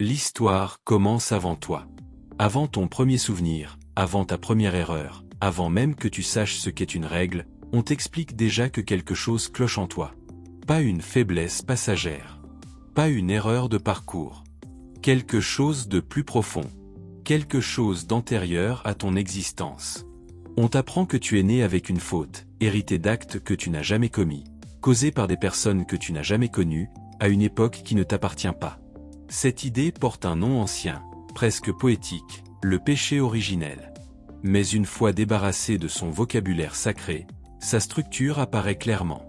L'histoire commence avant toi. Avant ton premier souvenir, avant ta première erreur, avant même que tu saches ce qu'est une règle, on t'explique déjà que quelque chose cloche en toi. Pas une faiblesse passagère. Pas une erreur de parcours. Quelque chose de plus profond. Quelque chose d'antérieur à ton existence. On t'apprend que tu es né avec une faute, hérité d'actes que tu n'as jamais commis, causés par des personnes que tu n'as jamais connues, à une époque qui ne t'appartient pas. Cette idée porte un nom ancien, presque poétique, le péché originel. Mais une fois débarrassé de son vocabulaire sacré, sa structure apparaît clairement.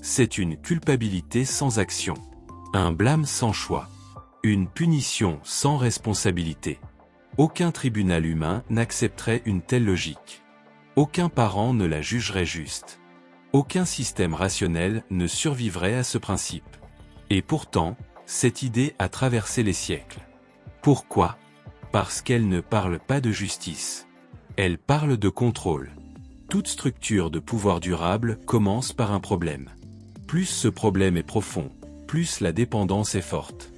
C'est une culpabilité sans action. Un blâme sans choix. Une punition sans responsabilité. Aucun tribunal humain n'accepterait une telle logique. Aucun parent ne la jugerait juste. Aucun système rationnel ne survivrait à ce principe. Et pourtant, cette idée a traversé les siècles. Pourquoi ? Parce qu'elle ne parle pas de justice. Elle parle de contrôle. Toute structure de pouvoir durable commence par un problème. Plus ce problème est profond, plus la dépendance est forte.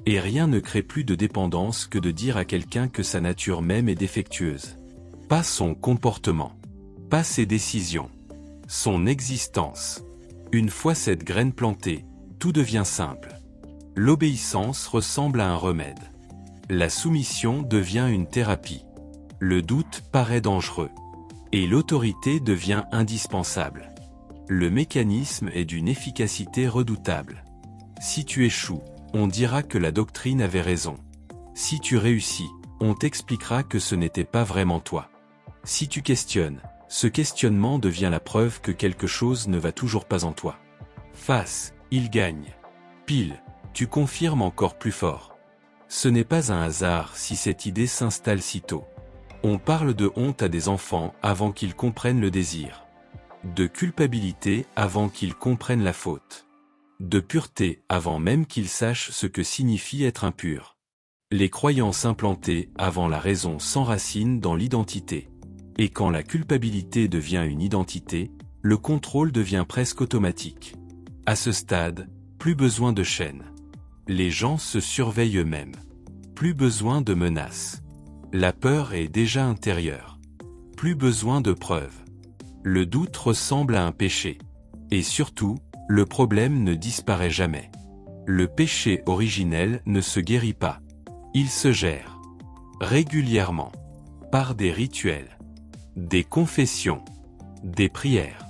Et rien ne crée plus de dépendance que de dire à quelqu'un que sa nature même est défectueuse. Pas son comportement. Pas ses décisions. Son existence. Une fois cette graine plantée, tout devient simple. L'obéissance ressemble à un remède. La soumission devient une thérapie. Le doute paraît dangereux. Et l'autorité devient indispensable. Le mécanisme est d'une efficacité redoutable. Si tu échoues, on dira que la doctrine avait raison. Si tu réussis, on t'expliquera que ce n'était pas vraiment toi. Si tu questionnes, ce questionnement devient la preuve que quelque chose ne va toujours pas en toi. Face, il gagne. Pile, tu confirmes encore plus fort. Ce n'est pas un hasard si cette idée s'installe si tôt. On parle de honte à des enfants avant qu'ils comprennent le désir. De culpabilité avant qu'ils comprennent la faute. De pureté avant même qu'ils sachent ce que signifie être impur. Les croyances implantées avant la raison s'enracinent dans l'identité. Et quand la culpabilité devient une identité, le contrôle devient presque automatique. À ce stade, plus besoin de chaînes. Les gens se surveillent eux-mêmes. Plus besoin de menaces. La peur est déjà intérieure. Plus besoin de preuves. Le doute ressemble à un péché. Et surtout, le problème ne disparaît jamais. Le péché originel ne se guérit pas. Il se gère. Régulièrement. Par des rituels. Des confessions. Des prières.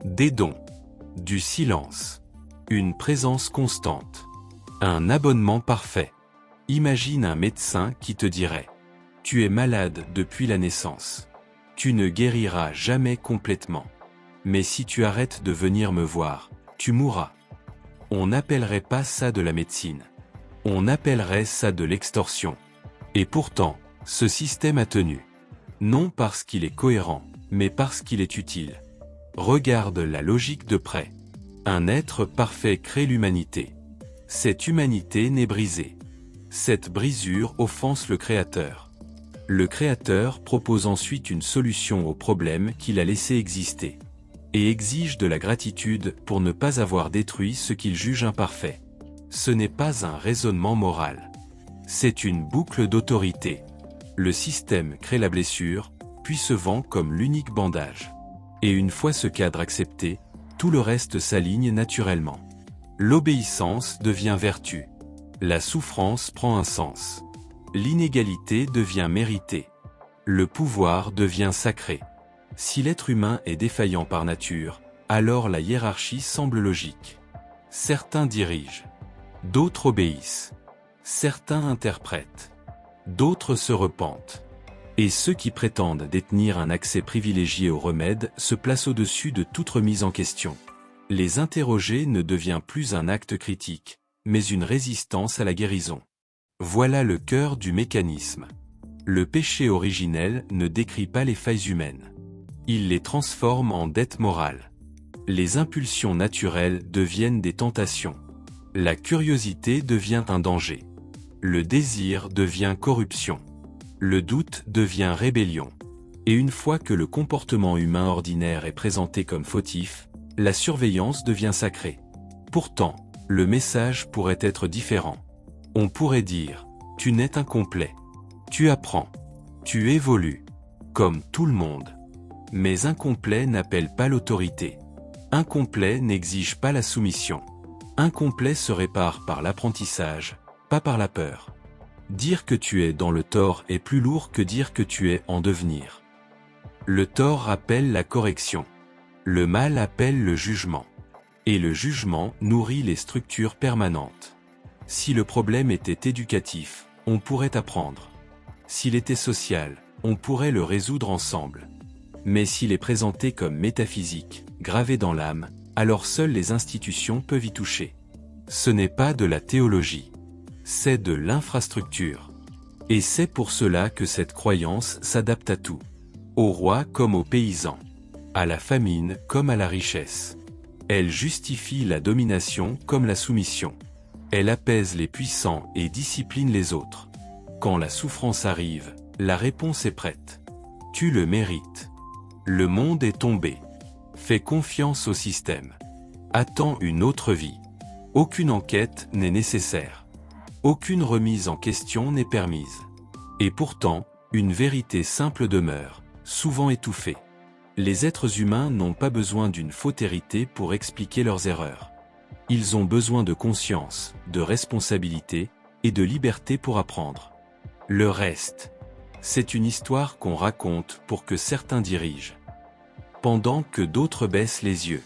Des dons. Du silence. Une présence constante. Un abonnement parfait. Imagine un médecin qui te dirait « Tu es malade depuis la naissance. Tu ne guériras jamais complètement. Mais si tu arrêtes de venir me voir, tu mourras. » On n'appellerait pas ça de la médecine. On appellerait ça de l'extorsion. Et pourtant, ce système a tenu. Non parce qu'il est cohérent, mais parce qu'il est utile. Regarde la logique de près. Un être parfait crée l'humanité. Cette humanité naît brisée. Cette brisure offense le Créateur. Le Créateur propose ensuite une solution au problème qu'il a laissé exister. Et exige de la gratitude pour ne pas avoir détruit ce qu'il juge imparfait. Ce n'est pas un raisonnement moral. C'est une boucle d'autorité. Le système crée la blessure, puis se vend comme l'unique bandage. Et une fois ce cadre accepté, tout le reste s'aligne naturellement. L'obéissance devient vertu. La souffrance prend un sens. L'inégalité devient méritée. Le pouvoir devient sacré. Si l'être humain est défaillant par nature, alors la hiérarchie semble logique. Certains dirigent. D'autres obéissent. Certains interprètent. D'autres se repentent. Et ceux qui prétendent détenir un accès privilégié au remède se placent au-dessus de toute remise en question. Les interroger ne devient plus un acte critique, mais une résistance à la guérison. Voilà le cœur du mécanisme. Le péché originel ne décrit pas les failles humaines. Il les transforme en dettes morales. Les impulsions naturelles deviennent des tentations. La curiosité devient un danger. Le désir devient corruption. Le doute devient rébellion. Et une fois que le comportement humain ordinaire est présenté comme fautif, la surveillance devient sacrée. Pourtant, le message pourrait être différent. On pourrait dire, Tu n'es incomplet. Tu apprends. Tu évolues. Comme tout le monde. Mais incomplet n'appelle pas l'autorité. Incomplet n'exige pas la soumission. Incomplet se répare par l'apprentissage, pas par la peur. Dire que tu es dans le tort est plus lourd que dire que tu es en devenir. Le tort appelle la correction. Le mal appelle le jugement. Et le jugement nourrit les structures permanentes. Si le problème était éducatif, on pourrait apprendre. S'il était social, on pourrait le résoudre ensemble. Mais s'il est présenté comme métaphysique, gravé dans l'âme, alors seules les institutions peuvent y toucher. Ce n'est pas de la théologie. C'est de l'infrastructure. Et c'est pour cela que cette croyance s'adapte à tout. Au roi comme aux paysans. À la famine comme à la richesse. Elle justifie la domination comme la soumission. Elle apaise les puissants et discipline les autres. Quand la souffrance arrive, la réponse est prête. Tu le mérites. Le monde est tombé. Fais confiance au système. Attends une autre vie. Aucune enquête n'est nécessaire. Aucune remise en question n'est permise. Et pourtant, une vérité simple demeure, souvent étouffée. Les êtres humains n'ont pas besoin d'une faute héritée pour expliquer leurs erreurs. Ils ont besoin de conscience, de responsabilité et de liberté pour apprendre. Le reste, c'est une histoire qu'on raconte pour que certains dirigent, pendant que d'autres baissent les yeux.